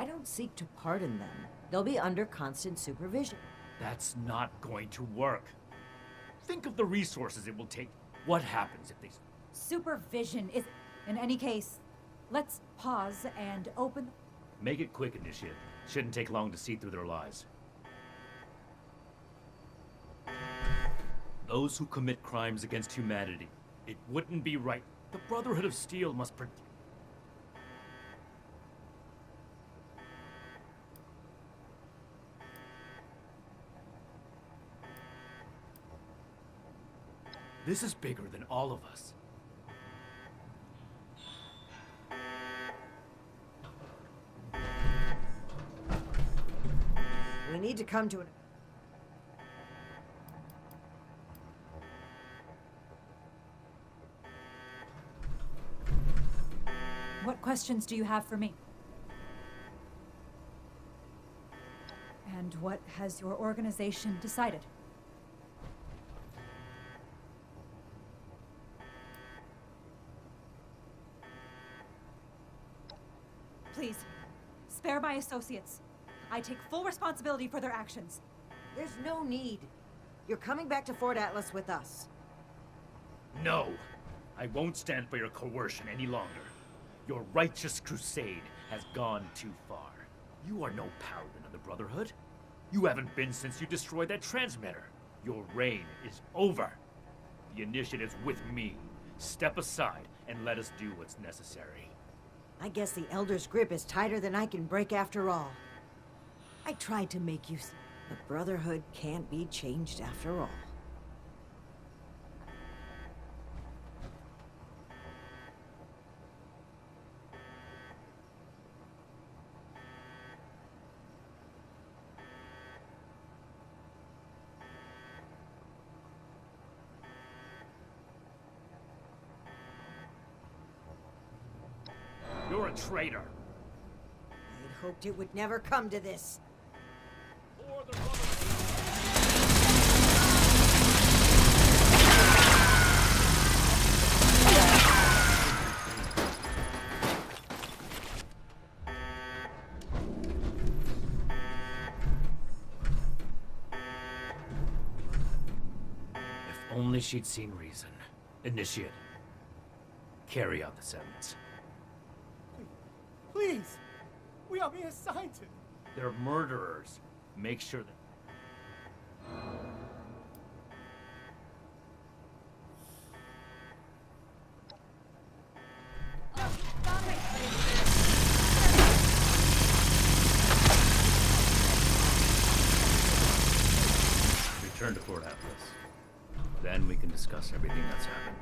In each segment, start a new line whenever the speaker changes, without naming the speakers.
don't seek to pardon them. They'll be under constant supervision.
That's not going to work. Think of the resources it will take. What happens if they...
Supervision is... In any case, let's pause and open...
Make it quick, Initiate. Shouldn't take long to see through their lies. Those who commit crimes against humanity. It wouldn't be right. The Brotherhood of Steel must This is bigger than all of us.
We need to come to an...
What questions do you have for me? And what has your organization decided? Please, spare my associates. I take full responsibility for their actions.
There's no need. You're coming back to Fort Atlas with us.
No! I won't stand by your coercion any longer. Your righteous crusade has gone too far. You are no paladin of the Brotherhood. You haven't been since you destroyed that transmitter. Your reign is over. The initiative's with me. Step aside and let us do what's necessary.
I guess the Elder's grip is tighter than I can break after all. I tried to make you see the Brotherhood can't be changed after all.
You're a traitor.
I'd hoped it would never come to this.
For the Brotherhood. If only she'd seen reason. Initiate. Carry out the sentence.
Please! We are mere scientists!
They're murderers. Make sure that... Return to Fort Atlas. Then we can discuss everything that's happened.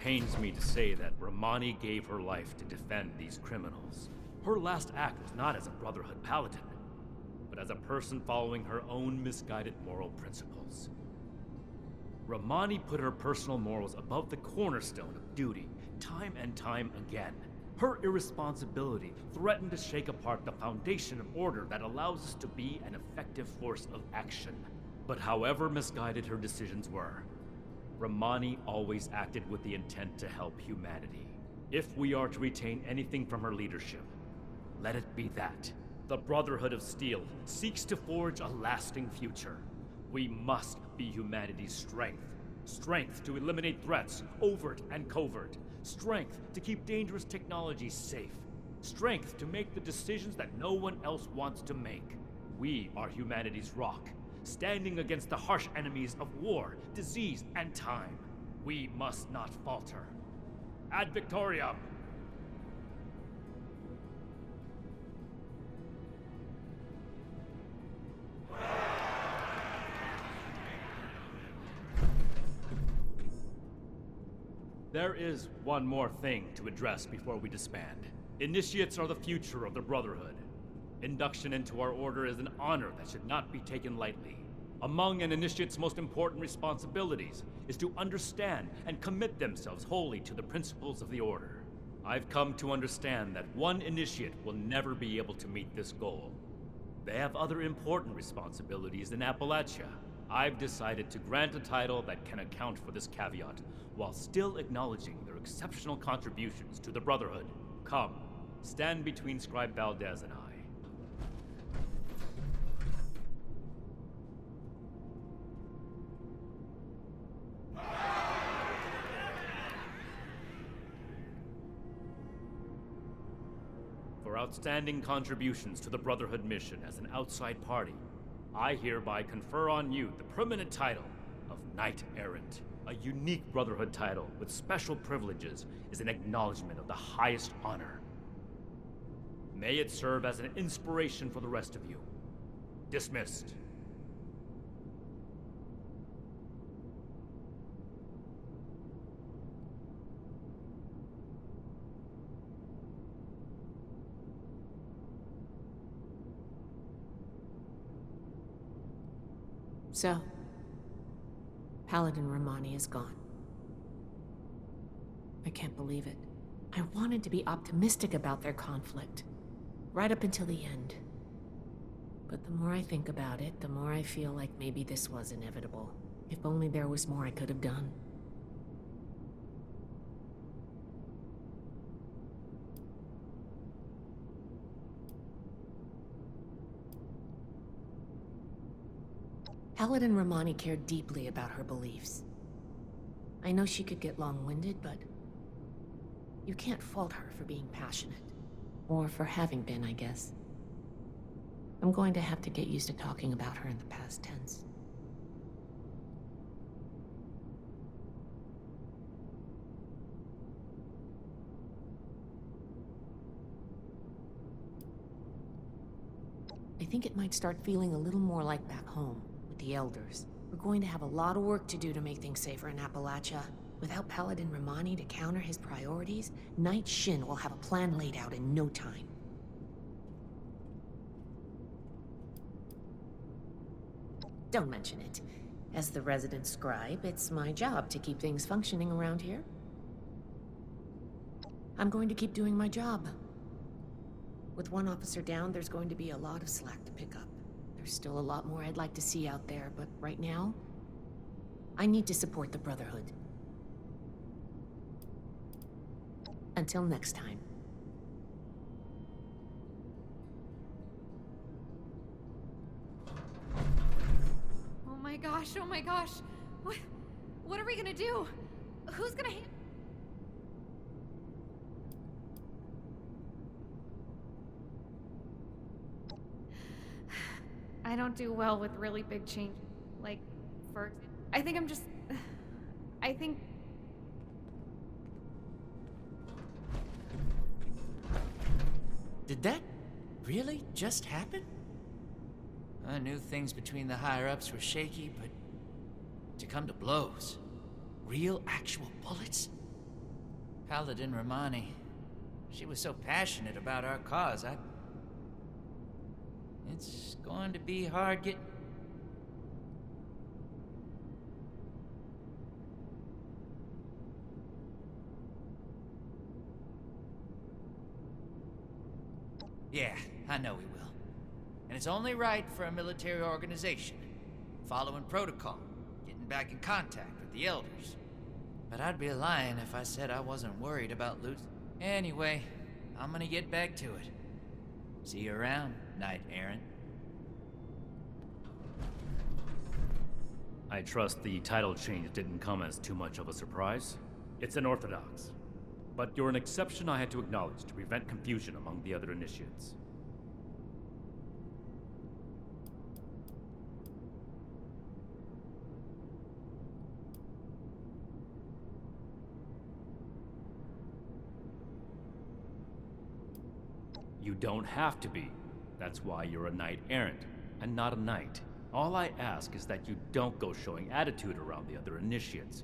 pains me to say that Rachmani gave her life to defend these criminals. Her last act was not as a Brotherhood paladin, but as a person following her own misguided moral principles. Rachmani put her personal morals above the cornerstone of duty, time and time again. Her irresponsibility threatened to shake apart the foundation of order that allows us to be an effective force of action. But however misguided her decisions were, Rachmani always acted with the intent to help humanity. If we are to retain anything from her leadership, let it be that. The Brotherhood of Steel seeks to forge a lasting future. We must be humanity's strength. Strength to eliminate threats, overt and covert. Strength to keep dangerous technologies safe. Strength to make the decisions that no one else wants to make. We are humanity's rock, standing against the harsh enemies of war, disease, and time. We must not falter. Ad Victoriam! There is one more thing to address before we disband. Initiates are the future of the Brotherhood. Induction into our order is an honor that should not be taken lightly. Among an initiate's most important responsibilities is to understand and commit themselves wholly to the principles of the order. I've come to understand that one initiate will never be able to meet this goal. They have other important responsibilities in Appalachia. I've decided to grant a title that can account for this caveat, while still acknowledging their exceptional contributions to the Brotherhood. Come, stand between Scribe Valdez and I. For outstanding contributions to the Brotherhood mission as an outside party, I hereby confer on you the permanent title of Knight Errant. A unique Brotherhood title with special privileges is an acknowledgement of the highest honor. May it serve as an inspiration for the rest of you. Dismissed.
So, Paladin Rachmani is gone. I can't believe it. I wanted to be optimistic about their conflict, right up until the end. But the more I think about it, the more I feel like maybe this was inevitable. If only there was more I could have done. Paladin Rachmani cared deeply about her beliefs. I know she could get long-winded, but you can't fault her for being passionate. Or for having been, I guess. I'm going to have to get used to talking about her in the past tense. I think it might start feeling a little more like back home. The Elders. We're going to have a lot of work to do to make things safer in Appalachia. Without Paladin Rachmani to counter his priorities, Knight Shin will have a plan laid out in no time. Don't mention it. As the resident scribe, it's my job to keep things functioning around here. I'm going to keep doing my job. With one officer down, there's going to be a lot of slack to pick up. There's still a lot more I'd like to see out there, but right now, I need to support the Brotherhood. Until next time.
Oh my gosh, oh my gosh. What are we gonna do? Who's gonna I don't do well with really big changes. Like, for example, I think
Did that really just happen? I knew things between the higher-ups were shaky, but to come to blows, real actual bullets? Paladin Rachmani. She was so passionate about our cause, It's going to be hard getting... Yeah, I know we will. And it's only right for a military organization. Following protocol, getting back in contact with the Elders. But I'd be lying if I said I wasn't worried about loot. Anyway, I'm gonna get back to it. See you around, Knight Errant.
I trust the title change didn't come as too much of a surprise. It's unorthodox. But you're an exception I had to acknowledge to prevent confusion among the other initiates. You don't have to be. That's why you're a knight errant, and not a knight. All I ask is that you don't go showing attitude around the other initiates.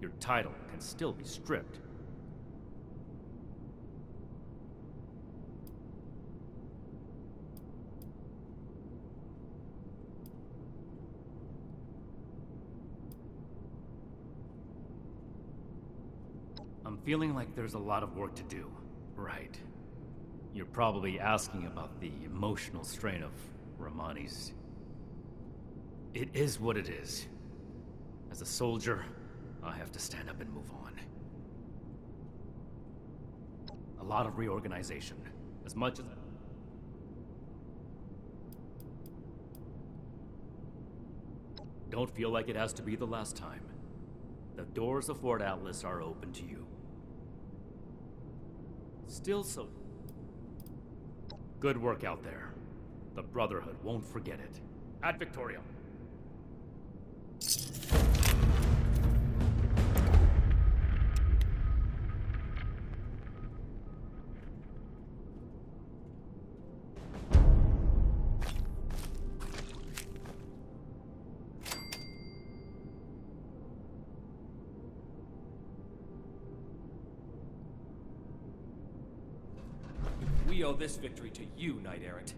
Your title can still be stripped. I'm feeling like there's a lot of work to do. Right. You're probably asking about the emotional strain of Rachmani's. It is what it is. As a soldier, I have to stand up and move on. A lot of reorganization. As much as... Don't feel like it has to be the last time. The doors of Fort Atlas are open to you. Still so... Good work out there. The Brotherhood won't forget it. Ad Victoriam.
We owe this victory to you, Knight Errant.